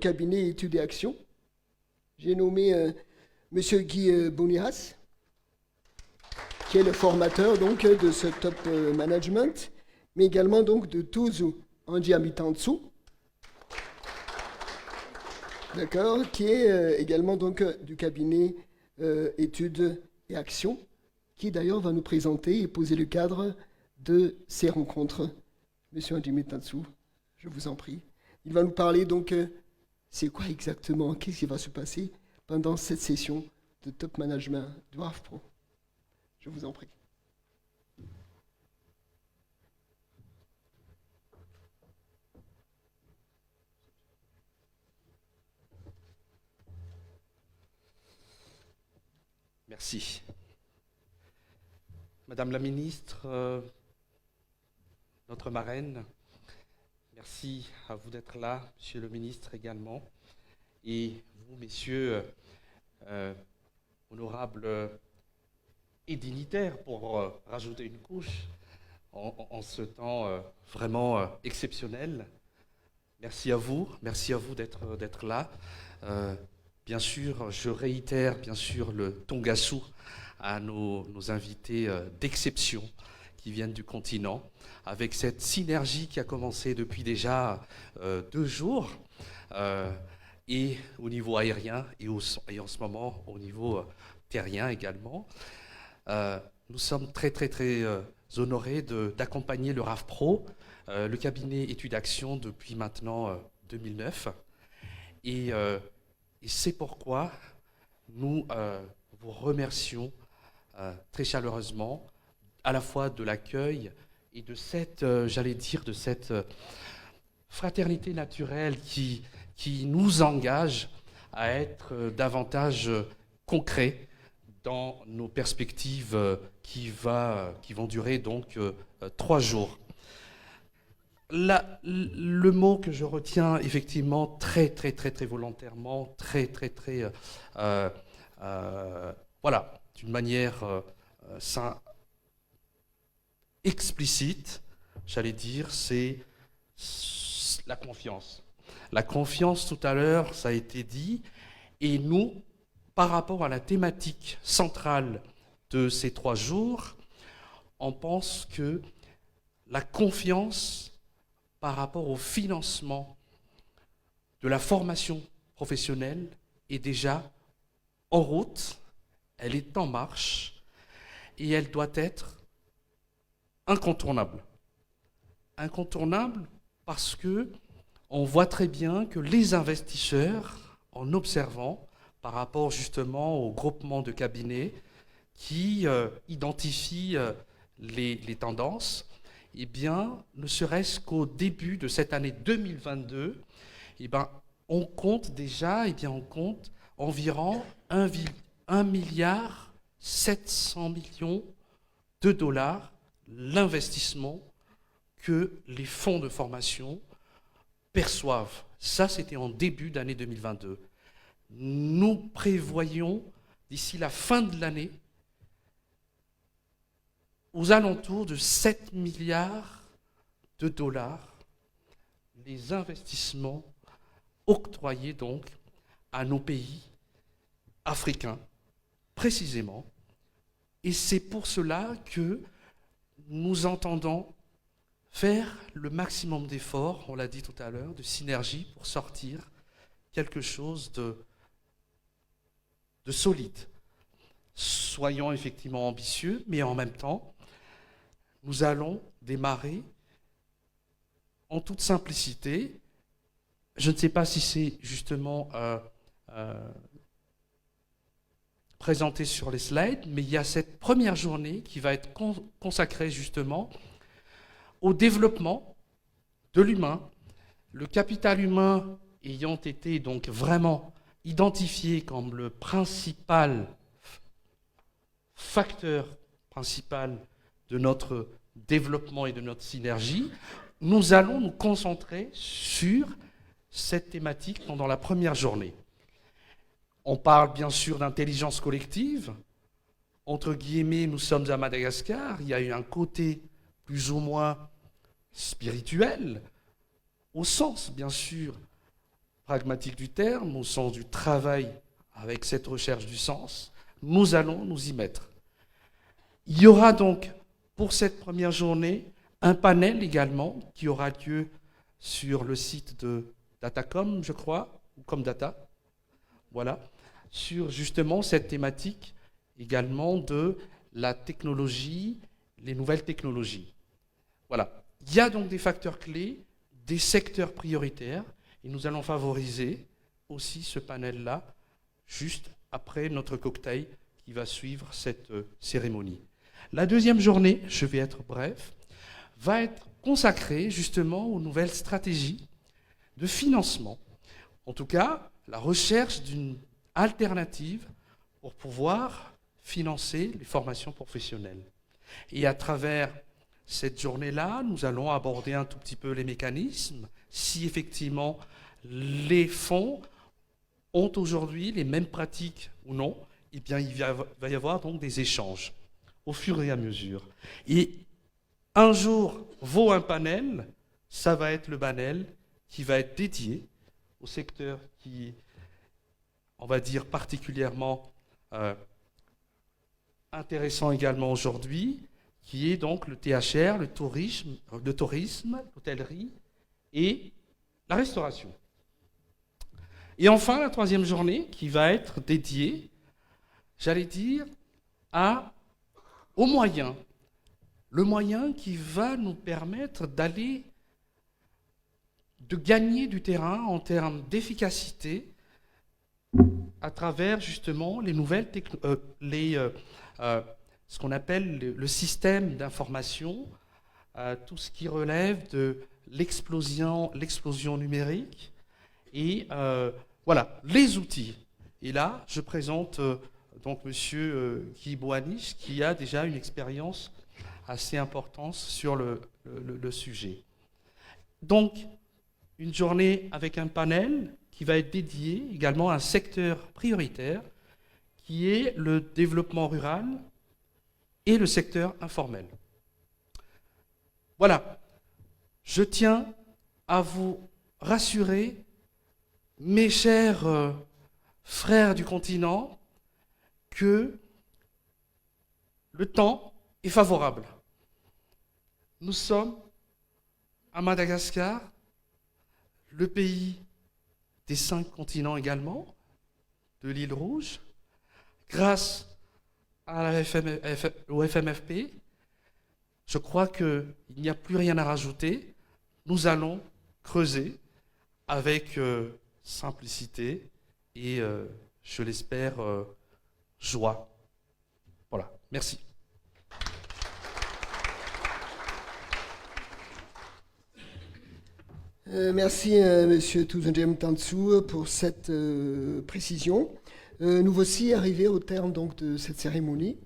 Cabinet Études et Actions. J'ai nommé Monsieur Guy Boniras, qui est le formateur donc de ce top management, mais également donc de Tuzu Andy Amitantsu, d'accord, qui est également donc du cabinet Études et Actions, qui d'ailleurs va nous présenter et poser le cadre de ces rencontres. Monsieur Andy Amitantsu, je vous en prie. Il va nous parler donc c'est quoi exactement, qu'est-ce qui va se passer pendant cette session de top management du WAFPRO. Je vous en prie. Merci. Madame la ministre, notre marraine, merci à vous d'être là, monsieur le ministre également, et vous, messieurs, honorables et dignitaires, pour rajouter une couche en ce temps vraiment exceptionnel. Merci à vous d'être là. Bien sûr, je réitère bien sûr le tongasu à nos invités d'exception qui viennent du continent, avec cette synergie qui a commencé depuis déjà 2 jours, et au niveau aérien et en ce moment au niveau terrien également. Nous sommes très honorés d'accompagner le RAFPRO, le cabinet Études Action, depuis maintenant 2009. Et c'est pourquoi nous vous remercions très chaleureusement, à la fois de l'accueil et de cette, de cette fraternité naturelle qui nous engage à être davantage concrets dans nos perspectives qui vont durer donc 3 jours. Le mot que je retiens effectivement très volontairement, voilà, d'une manière explicite, c'est la confiance. La confiance, tout à l'heure, ça a été dit, et nous, par rapport à la thématique centrale de ces 3 jours, on pense que la confiance par rapport au financement de la formation professionnelle est déjà en route, elle est en marche et elle doit être incontournable. Incontournable parce que on voit très bien que les investisseurs, en observant par rapport justement au groupement de cabinets qui identifient les tendances, eh bien, ne serait-ce qu'au début de cette année 2022, eh bien, on compte déjà, on compte environ 1,7 milliard de dollars l'investissement que les fonds de formation perçoivent. Ça, c'était en début d'année 2022. Nous prévoyons, d'ici la fin de l'année, aux alentours de 7 milliards de dollars, les investissements octroyés donc à nos pays africains, précisément. Et c'est pour cela que nous entendons faire le maximum d'efforts, on l'a dit tout à l'heure, de synergie pour sortir quelque chose de solide. Soyons effectivement ambitieux, mais en même temps, nous allons démarrer en toute simplicité. Je ne sais pas si c'est justement présenté sur les slides, mais il y a cette première journée qui va être consacrée justement au développement de l'humain, le capital humain ayant été donc vraiment identifié comme le principal facteur principal de notre développement et de notre synergie. Nous allons nous concentrer sur cette thématique pendant la première journée. On parle bien sûr d'intelligence collective. Entre guillemets, nous sommes à Madagascar. Il y a eu un côté plus ou moins spirituel, au sens, bien sûr, pragmatique du terme, au sens du travail avec cette recherche du sens, nous allons nous y mettre. Il y aura donc, pour cette première journée, un panel également qui aura lieu sur le site de Datacom, je crois, ou Comdata, voilà, sur justement cette thématique également de la technologie, les nouvelles technologies. Voilà. Il y a donc des facteurs clés, des secteurs prioritaires, et nous allons favoriser aussi ce panel-là, juste après notre cocktail qui va suivre cette cérémonie. La deuxième journée, je vais être bref, va être consacrée justement aux nouvelles stratégies de financement. En tout cas, la recherche d'une alternative pour pouvoir financer les formations professionnelles. Et à travers cette journée-là, nous allons aborder un tout petit peu les mécanismes, si effectivement les fonds ont aujourd'hui les mêmes pratiques ou non, eh bien il va y avoir donc des échanges au fur et à mesure. Et un jour vaut un panel, ça va être le panel qui va être dédié au secteur qui, on va dire, particulièrement intéressant également aujourd'hui, qui est donc le THR, le tourisme, l'hôtellerie et la restauration. Et enfin, la troisième journée qui va être dédiée, j'allais dire, au moyen. Le moyen qui va nous permettre de gagner du terrain en termes d'efficacité à travers justement les nouvelles ce qu'on appelle le système d'information, tout ce qui relève de l'explosion numérique et voilà, les outils. Et là, je présente donc M. Guy Boanisch, qui a déjà une expérience assez importante sur le sujet. Donc, une journée avec un panel qui va être dédié également à un secteur prioritaire, qui est le développement rural et le secteur informel. Voilà, je tiens à vous rassurer, mes chers frères du continent, que le temps est favorable. Nous sommes à Madagascar, le pays des 5 continents également, de l'île Rouge, grâce au FMFP, je crois qu'il n'y a plus rien à rajouter. Nous allons creuser avec simplicité et, je l'espère, joie. Voilà, merci. Merci, Monsieur Tuzenjem Tansu, pour cette précision. Nous voici arrivés au terme donc, de cette cérémonie.